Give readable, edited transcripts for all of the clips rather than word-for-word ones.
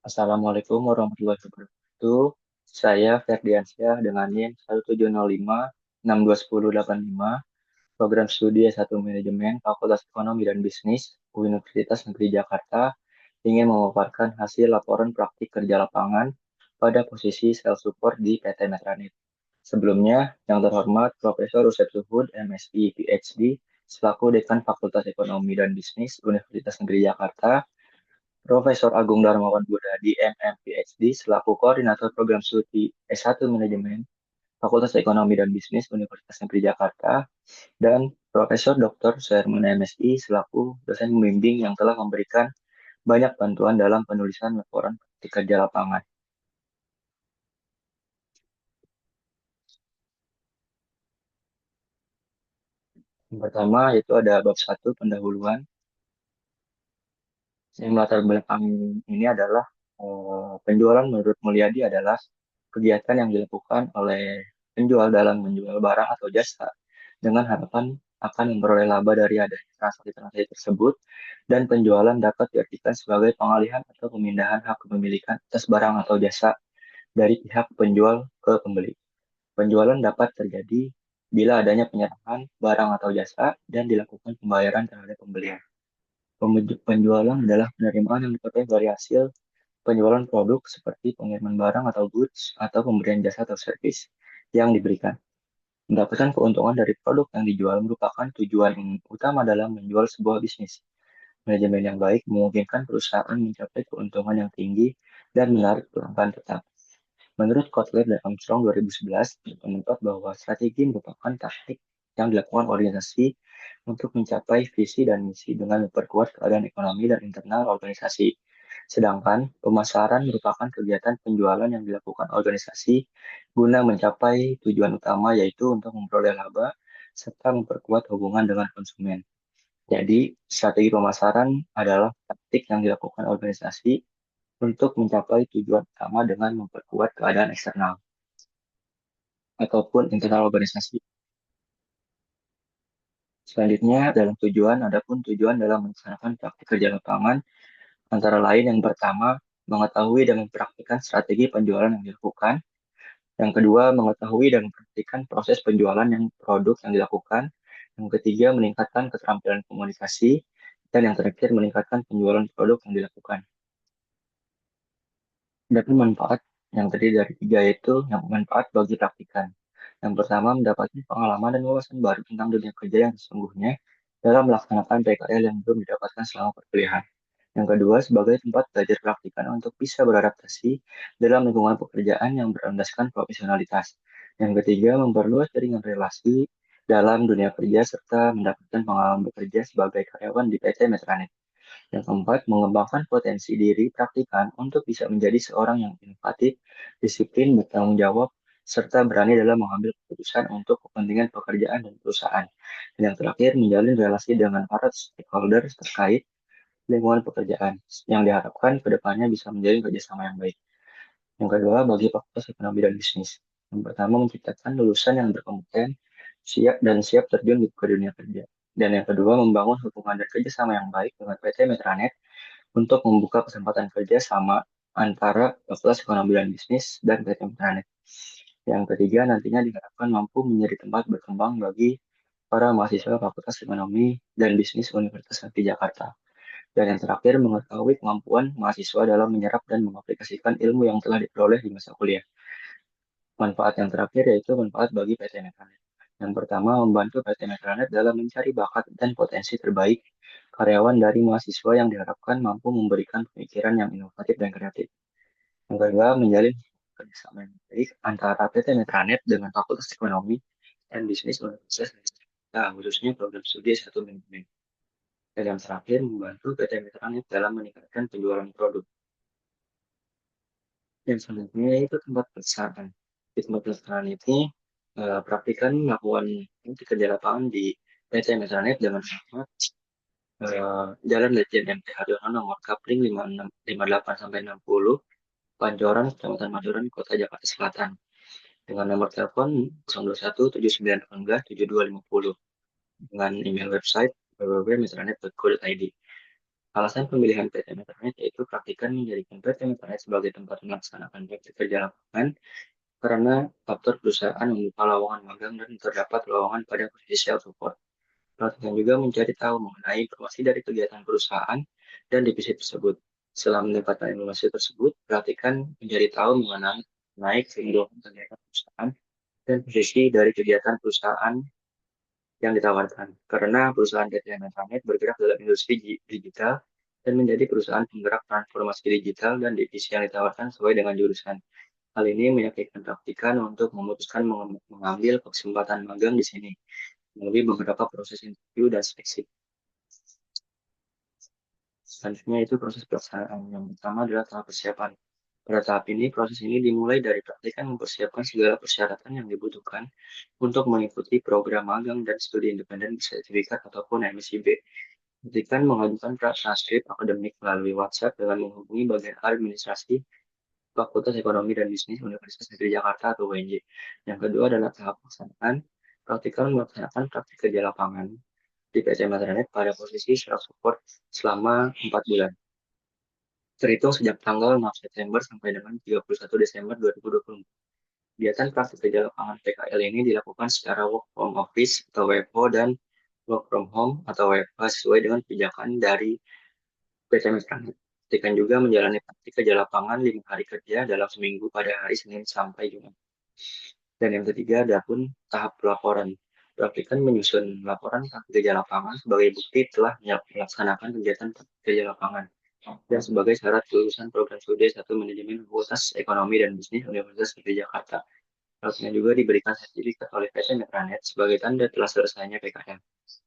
Assalamualaikum warahmatullahi wabarakatuh. Saya Ferdiansyah dengan NIM 17056210855, program studi S1 Manajemen Fakultas Ekonomi dan Bisnis Universitas Negeri Jakarta, ingin memaparkan hasil laporan praktik kerja lapangan pada posisi sales support di PT Metranet. Sebelumnya, yang terhormat Profesor Usep Suhud, MSI, PhD, selaku Dekan Fakultas Ekonomi dan Bisnis Universitas Negeri Jakarta, Profesor Agung Darmawan Budadi, MM, PhD, selaku Koordinator Program Studi S1 Manajemen Fakultas Ekonomi dan Bisnis Universitas Negeri Jakarta, dan Profesor Dr. Suherman MSI, selaku dosen pembimbing yang telah memberikan banyak bantuan dalam penulisan laporan praktik kerja lapangan. Yang pertama, yaitu ada bab 1 pendahuluan. Yang melatar belakang ini adalah penjualan menurut Mulyadi adalah kegiatan yang dilakukan oleh penjual dalam menjual barang atau jasa dengan harapan akan memperoleh laba dari adanya transaksi-transaksi tersebut, dan penjualan dapat diartikan sebagai pengalihan atau pemindahan hak kepemilikan atas barang atau jasa dari pihak penjual ke pembeli. Penjualan dapat terjadi bila adanya penyerahan barang atau jasa dan dilakukan pembayaran terhadap pembelian. Penjualan adalah penerimaan yang diperoleh dari hasil penjualan produk seperti pengiriman barang atau goods atau pemberian jasa atau servis yang diberikan. Mendapatkan keuntungan dari produk yang dijual merupakan tujuan utama dalam menjual sebuah bisnis. Manajemen yang baik memungkinkan perusahaan mencapai keuntungan yang tinggi dan menarik pelanggan tetap. Menurut Kotler dan Armstrong 2011, menuntut bahwa strategi merupakan taktik yang dilakukan organisasi untuk mencapai visi dan misi dengan memperkuat keadaan ekonomi dan internal organisasi. Sedangkan pemasaran merupakan kegiatan penjualan yang dilakukan organisasi guna mencapai tujuan utama, yaitu untuk memperoleh laba serta memperkuat hubungan dengan konsumen. Jadi, strategi pemasaran adalah taktik yang dilakukan organisasi untuk mencapai tujuan utama dengan memperkuat keadaan eksternal ataupun internal organisasi. Selanjutnya, dalam tujuan, adapun tujuan dalam melaksanakan praktik kerja lapangan, antara lain yang pertama, mengetahui dan mempraktikkan strategi penjualan yang dilakukan. Yang kedua, mengetahui dan mempraktikkan proses penjualan yang produk yang dilakukan. Yang ketiga, meningkatkan keterampilan komunikasi. Dan yang terakhir, meningkatkan penjualan produk yang dilakukan. Adapun manfaat yang terdiri dari tiga, yaitu yang manfaat bagi praktikan. Yang pertama, mendapatkan pengalaman dan wawasan baru tentang dunia kerja yang sesungguhnya dalam melaksanakan PKL yang belum didapatkan selama perkuliahan. Yang kedua, sebagai tempat belajar praktikan untuk bisa beradaptasi dalam lingkungan pekerjaan yang berlandaskan profesionalitas. Yang ketiga, memperluas jaringan relasi dalam dunia kerja serta mendapatkan pengalaman bekerja sebagai karyawan di PT Metranet. Yang keempat, mengembangkan potensi diri praktikan untuk bisa menjadi seorang yang inovatif, disiplin, bertanggung jawab, serta berani dalam mengambil keputusan untuk kepentingan pekerjaan dan perusahaan. Dan yang terakhir, menjalin relasi dengan para stakeholder terkait lingkungan pekerjaan yang diharapkan ke depannya bisa menjalin kerjasama yang baik. Yang kedua, bagi Fakultas Ekonomi dan Bisnis. Yang pertama, menciptakan lulusan yang berkompeten, siap terjun ke dunia kerja. Dan yang kedua, membangun hubungan dan kerjasama yang baik dengan PT Metranet untuk membuka kesempatan kerja sama antara Fakultas Ekonomi dan Bisnis dan PT Metranet. Yang ketiga, nantinya diharapkan mampu menjadi tempat berkembang bagi para mahasiswa Fakultas Ekonomi dan Bisnis Universitas Negeri Jakarta. Dan yang terakhir, mengetahui kemampuan mahasiswa dalam menyerap dan mengaplikasikan ilmu yang telah diperoleh di masa kuliah. Manfaat yang terakhir yaitu manfaat bagi PT Metranet. Yang pertama, membantu PT Metranet dalam mencari bakat dan potensi terbaik karyawan dari mahasiswa yang diharapkan mampu memberikan pemikiran yang inovatif dan kreatif. Yang kedua, menjalin kerjasama yang baik antara PT Metranet dengan Fakultas Ekonomi dan Bisnis Universitas Indonesia, khususnya program studi S1 Manajemen. Dan yang terakhir, membantu PT Metranet dalam meningkatkan penjualan produk. Dan selanjutnya itu tempat pelaksanaan. Di tempat pelaksanaan ini, praktikan melakukan kerja lapangan di PT Metranet dengan nama Jalan Lejen MT Haryono nomor Kapling 56 sampai 60, Pancoran, Kecamatan Maduran, Kota Jakarta Selatan. Dengan nomor telepon 021 7918 7250. Dengan email website www.metranet.co.id. Alasan pemilihan PT Metronet yaitu praktikan menjadikan PT Metronet sebagai tempat melaksanakan praktik kerja lapangan karena faktor perusahaan membuka lowongan magang dan terdapat lowongan pada posisi sales support. Pelatihan juga mencari tahu mengenai informasi dari kegiatan perusahaan dan divisi tersebut. Setelah mendapatkan informasi tersebut, perhatikan mencari tahu mengenai keseluruhan kegiatan perusahaan dan posisi dari kegiatan perusahaan yang ditawarkan. Karena perusahaan PT Metronet bergerak dalam industri digital dan menjadi perusahaan penggerak transformasi digital dan divisi yang ditawarkan sesuai dengan jurusan. Hal ini meyakinkan praktikan untuk memutuskan mengambil kesempatan magang di sini melalui beberapa proses interview dan seleksi. Selanjutnya itu proses pelaksanaan. Yang pertama adalah tahap persiapan. Pada tahap ini, proses ini dimulai dari praktikan mempersiapkan segala persyaratan yang dibutuhkan untuk mengikuti program magang dan studi independen sertifikat ataupun MSIB. Praktikan mengajukan transkrip akademik melalui WhatsApp dengan menghubungi bagian administrasi Fakultas Ekonomi dan Bisnis Universitas Negeri Jakarta atau UNJ. Yang kedua adalah tahap pelaksanaan. Praktikan melaksanakan praktik kerja lapangan di PT Metronet pada posisi sales support selama 4 bulan. Terhitung sejak tanggal 6 September sampai dengan 31 Desember 2020. Kegiatan praktik kerja lapangan PKL ini dilakukan secara work from office atau WFO dan work from home atau WFH sesuai dengan kebijakan dari PT Metronet. Pastikan juga menjalani praktik kerja lapangan 5 hari kerja dalam seminggu pada hari Senin sampai Jumat. Dan yang ketiga ada pun tahap pelaporan. Praktikan menyusun laporan praktik kerja lapangan sebagai bukti telah melaksanakan kegiatan praktik kerja lapangan dan sebagai syarat kelulusan program studi 1 Manajemen Fakultas Ekonomi dan Bisnis Universitas Negeri Jakarta. Harusnya juga diberikan sertifikat oleh PT Metronet sebagai tanda telah selesainya PKL.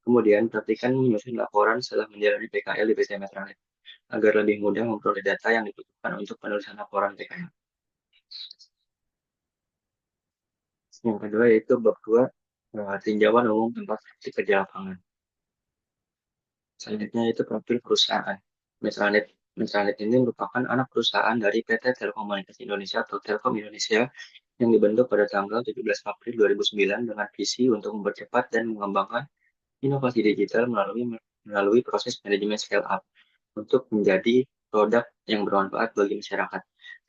Kemudian, praktikan menyusun laporan setelah menjalani PKL di PT Metronet agar lebih mudah memperoleh data yang dibutuhkan untuk penulisan laporan PKL. Yang kedua yaitu bab 2, tinjauan umum tempat praktik kerja lapangan. Selanjutnya itu profil perusahaan. Metronet Metronet ini merupakan anak perusahaan dari PT Telekomunikasi Indonesia atau Telkom Indonesia yang dibentuk pada tanggal 17 April 2009 dengan visi untuk mempercepat dan mengembangkan inovasi digital melalui proses manajemen scale up untuk menjadi produk yang bermanfaat bagi masyarakat.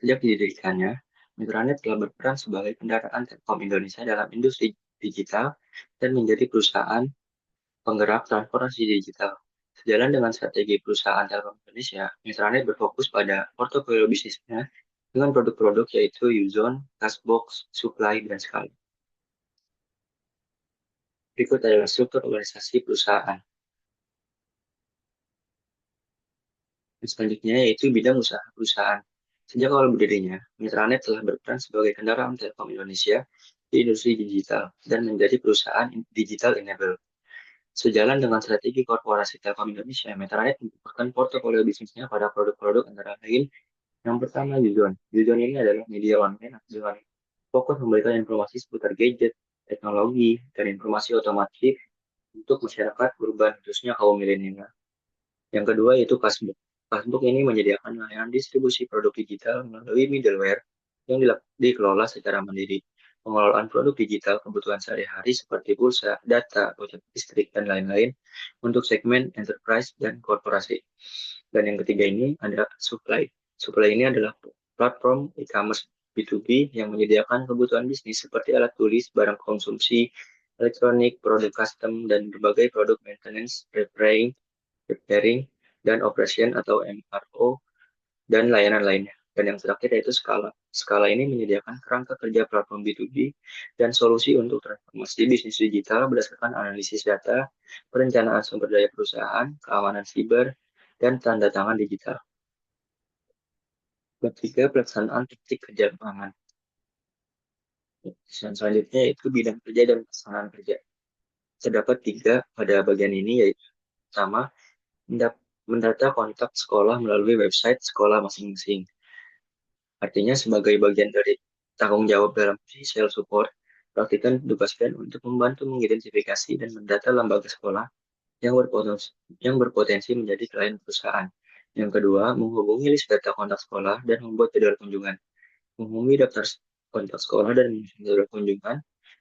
Sejak didirikannya, Metronet telah berperan sebagai kendaraan Telkom Indonesia dalam industri digital dan menjadi perusahaan penggerak transformasi digital. Sejalan dengan strategi perusahaan Telkom Indonesia, Metronet berfokus pada portofolio bisnisnya dengan produk-produk yaitu Uzone, Cashbox, Supply, dan Scala. Berikut adalah struktur organisasi perusahaan. Selanjutnya yaitu bidang usaha perusahaan. Sejak awal berdirinya, Metronet telah berperan sebagai kendaraan Telkom Indonesia di industri digital dan menjadi perusahaan digital enabler. Sejalan dengan strategi korporasi Telkom Indonesia, Metronet memfokuskan portofolio bisnisnya pada produk-produk antara lain. Yang pertama, Uzone. Uzone ini adalah media online dengan fokus memberikan informasi seputar gadget, teknologi, dan informasi otomotif untuk masyarakat urban, khususnya kaum milenial. Yang kedua yaitu Passbook. Passbook ini menyediakan layanan distribusi produk digital melalui middleware yang dikelola secara mandiri. Pengelolaan produk digital kebutuhan sehari-hari seperti pulsa, data, gojek listrik, dan lain-lain untuk segmen enterprise dan korporasi. Dan yang ketiga ini ada Supply. Supply ini adalah platform e-commerce B2B yang menyediakan kebutuhan bisnis seperti alat tulis, barang konsumsi, elektronik, produk custom, dan berbagai produk maintenance, repairing, dan operation atau MRO, dan layanan lainnya. Dan yang terakhir yaitu Scala. Scala ini menyediakan kerangka kerja platform B2B dan solusi untuk transformasi bisnis digital berdasarkan analisis data, perencanaan sumber daya perusahaan, keamanan siber, dan tanda tangan digital. Bab 3, pelaksanaan praktik kerja lapangan. Dan selanjutnya yaitu bidang kerja dan pelaksanaan kerja. Terdapat 3 pada bagian ini, yaitu pertama, mendata kontak sekolah melalui website sekolah masing-masing. Artinya sebagai bagian dari tanggung jawab dalam sales support, praktikan ditugaskan untuk membantu mengidentifikasi dan mendata lembaga sekolah yang berpotensi menjadi klien perusahaan. Yang kedua, menghubungi list data kontak sekolah dan membuat jadwal kunjungan. Menghubungi daftar kontak sekolah dan menyusun jadwal kunjungan,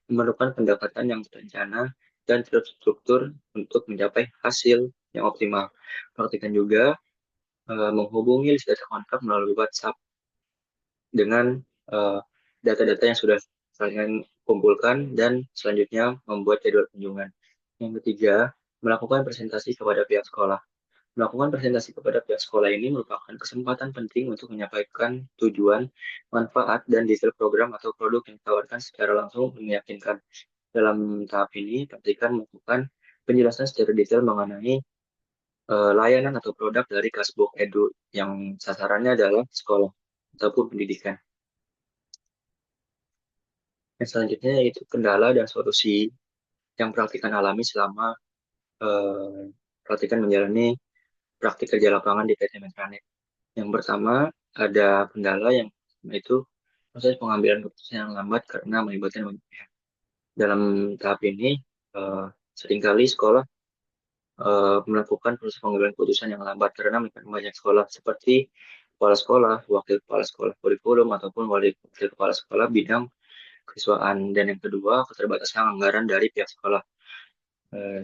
memerlukan pendekatan yang terencana dan terstruktur untuk mencapai hasil yang optimal. Praktikan juga menghubungi list data kontak melalui WhatsApp dengan eh, data-data yang sudah kalian kumpulkan dan selanjutnya membuat jadwal kunjungan. Yang ketiga, melakukan presentasi kepada pihak sekolah. Melakukan presentasi kepada pihak sekolah ini merupakan kesempatan penting untuk menyampaikan tujuan, manfaat, dan detail program atau produk yang ditawarkan secara langsung dan meyakinkan. Dalam tahap ini, pastikan melakukan penjelasan secara detail mengenai layanan atau produk dari Kasbuk Edu yang sasarannya adalah sekolah ataupun pendidikan. Yang selanjutnya yaitu kendala dan solusi yang praktikan alami selama praktikan menjalani praktik kerja lapangan di PT Metranet. Yang pertama, ada kendala yang yaitu proses pengambilan keputusan yang lambat karena melibatkan banyak pihak. Dalam tahap ini, eh, seringkali sekolah melakukan proses pengambilan keputusan yang lambat karena melibatkan banyak sekolah seperti kepala sekolah, wakil kepala sekolah kurikulum, ataupun wakil kepala sekolah bidang kesiswaan. Dan yang kedua, keterbatasan anggaran dari pihak sekolah. Eh,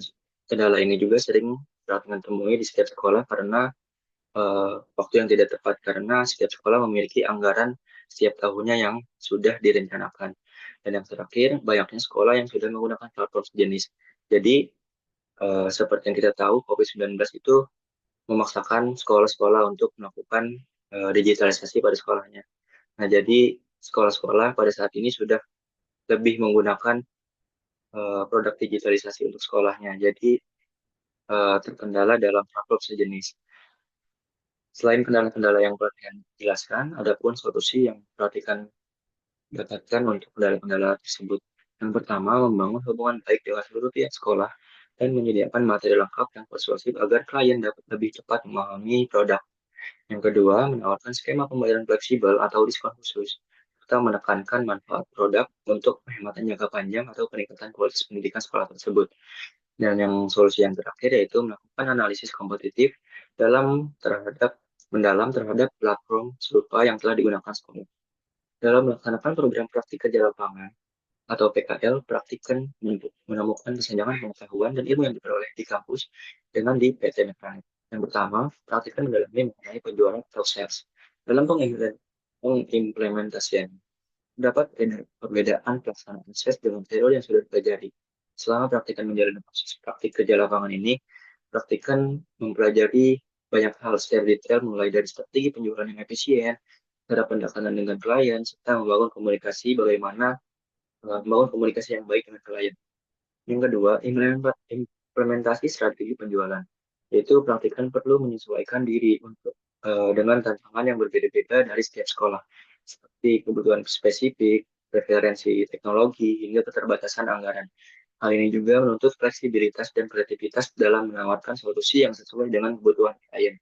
Kendala ini juga sering dapat temui di setiap sekolah karena waktu yang tidak tepat karena setiap sekolah memiliki anggaran setiap tahunnya yang sudah direncanakan. Dan yang terakhir, banyaknya sekolah yang sudah menggunakan platform sejenis. Jadi, seperti yang kita tahu, COVID-19 itu memaksakan sekolah-sekolah untuk melakukan digitalisasi pada sekolahnya. Nah, jadi sekolah-sekolah pada saat ini sudah lebih menggunakan produk digitalisasi untuk sekolahnya. Jadi, terkendala dalam platform sejenis. Selain kendala-kendala yang perhatikan jelaskan, ada pun solusi yang perhatikan dapatkan untuk kendala-kendala tersebut. Yang pertama, membangun hubungan baik dengan seluruh pihak sekolah dan menyediakan materi lengkap yang persuasif agar klien dapat lebih cepat memahami produk. Yang kedua, menawarkan skema pembayaran fleksibel atau diskon khusus, serta menekankan manfaat produk untuk penghematan jangka panjang atau peningkatan kualitas pendidikan sekolah tersebut. Dan yang solusi yang terakhir yaitu melakukan analisis kompetitif mendalam terhadap platform serupa yang telah digunakan sekolah. Dalam melaksanakan program praktik kerja lapangan atau PKL, praktikan menemukan kesenjangan pengetahuan dan ilmu yang diperoleh di kampus dengan di PT Mekanik. Yang pertama, praktikan mendalami mengenai penjualan atau sales. Dalam pengimplementasian, dapat perbedaan pelaksanaan sales dengan teori yang sudah dipelajari. Selama praktikan menjalani proses praktik kerja lapangan ini, praktikan mempelajari banyak hal secara detail mulai dari strategi penjualan yang efisien, cara pendekatan dengan klien, serta membangun komunikasi yang baik dengan klien. Yang kedua, implementasi strategi penjualan, yaitu praktikan perlu menyesuaikan diri dengan tantangan yang berbeda-beda dari setiap sekolah, seperti kebutuhan spesifik, preferensi teknologi, hingga keterbatasan anggaran. Hal ini juga menuntut fleksibilitas dan kreativitas dalam menawarkan solusi yang sesuai dengan kebutuhan klien.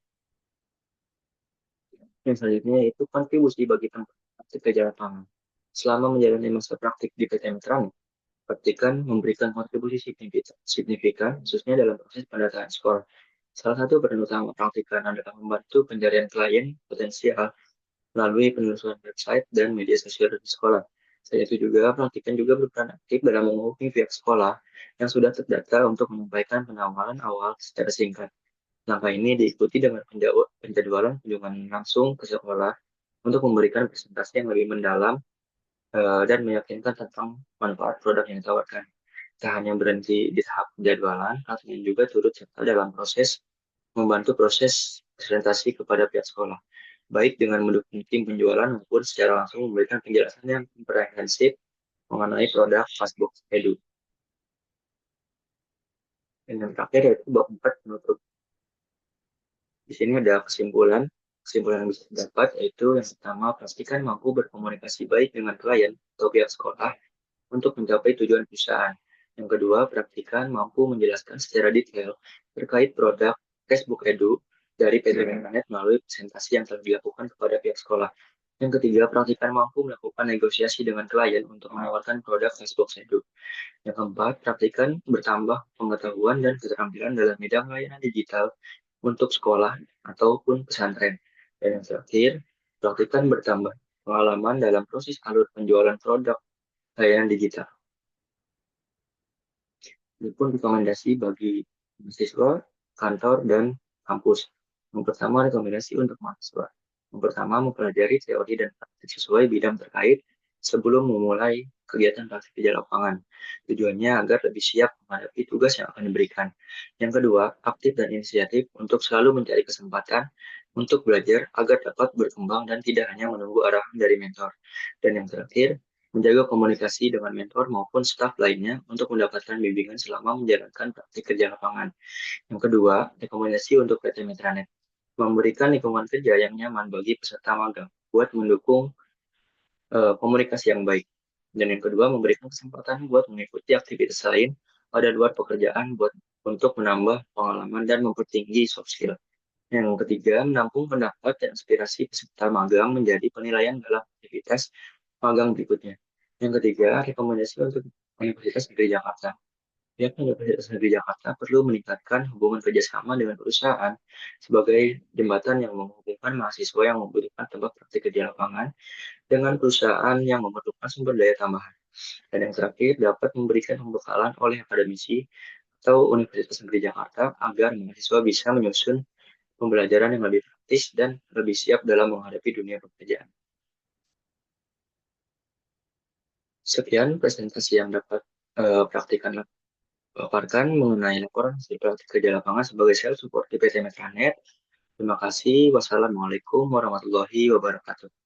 Yang selanjutnya yaitu kontribusi bagi tempat praktik kerja lapangan. Selama menjalani masa praktik di PT Metran, praktikan memberikan kontribusi signifikan, khususnya dalam proses pendataan skor. Salah satu peran utama praktikan adalah membantu pencarian klien potensial melalui penelusuran website dan media sosial di sekolah. Selain itu juga, praktikan juga berperan aktif dalam menghubungi pihak sekolah yang sudah terdaftar untuk menyampaikan penawaran awal secara singkat. Langkah ini diikuti dengan penjadwalan kunjungan langsung ke sekolah untuk memberikan presentasi yang lebih mendalam dan meyakinkan tentang manfaat produk yang ditawarkan. Tak hanya berhenti di tahap penjadwalan, pelatihan juga turut serta dalam proses membantu proses presentasi kepada pihak sekolah, baik dengan mendukung tim penjualan maupun secara langsung memberikan penjelasan yang komprehensif mengenai produk Fastbox Edu. Dan yang terakhir yaitu bab 4 penutup. Di sini ada kesimpulan yang bisa didapat yaitu yang pertama, pastikan mampu berkomunikasi baik dengan klien atau pihak sekolah untuk mencapai tujuan perusahaan. Yang kedua, praktikan mampu menjelaskan secara detail terkait produk Facebook Edu dari PT Menkanet melalui presentasi yang telah dilakukan kepada pihak sekolah. Yang ketiga, praktikan mampu melakukan negosiasi dengan klien untuk menawarkan produk Facebook Edu. Yang keempat, praktikan bertambah pengetahuan dan keterampilan dalam bidang layanan digital untuk sekolah ataupun pesantren. Dan yang terakhir, praktikan bertambah pengalaman dalam proses alur penjualan produk layanan digital. Ini pun rekomendasi bagi mahasiswa, kantor, dan kampus. Yang pertama, rekomendasi untuk mahasiswa. Yang pertama, mempelajari teori dan praktik sesuai bidang terkait sebelum memulai kegiatan praktik kerja lapangan. Tujuannya agar lebih siap menghadapi tugas yang akan diberikan. Yang kedua, aktif dan inisiatif untuk selalu mencari kesempatan untuk belajar agar dapat berkembang dan tidak hanya menunggu arahan dari mentor. Dan yang terakhir, menjaga komunikasi dengan mentor maupun staf lainnya untuk mendapatkan bimbingan selama menjalankan praktik kerja lapangan. Yang kedua, rekomendasi untuk PT Metranet memberikan lingkungan kerja yang nyaman bagi peserta magang buat mendukung komunikasi yang baik. Dan yang kedua, memberikan kesempatan buat mengikuti aktivitas lain pada luar pekerjaan untuk menambah pengalaman dan mempertinggi soft skill. Yang ketiga, menampung pendapat dan inspirasi peserta magang menjadi penilaian dalam aktivitas magang berikutnya. Yang ketiga, rekomendasi untuk Universitas Negeri Jakarta. Pihak Universitas Negeri Jakarta perlu meningkatkan hubungan kerjasama dengan perusahaan sebagai jembatan yang menghubungkan mahasiswa yang membutuhkan tempat praktik kerja lapangan dengan perusahaan yang memerlukan sumber daya tambahan. Dan yang terakhir, dapat memberikan pembekalan oleh akademisi atau Universitas Negeri Jakarta agar mahasiswa bisa menyusun pembelajaran yang lebih praktis dan lebih siap dalam menghadapi dunia pekerjaan. Sekian presentasi yang dapat praktikan paparkan mengenai laporan hasil praktik kerja lapangan sebagai sales support di PT Metranet. Terima kasih. Wassalamualaikum warahmatullahi wabarakatuh.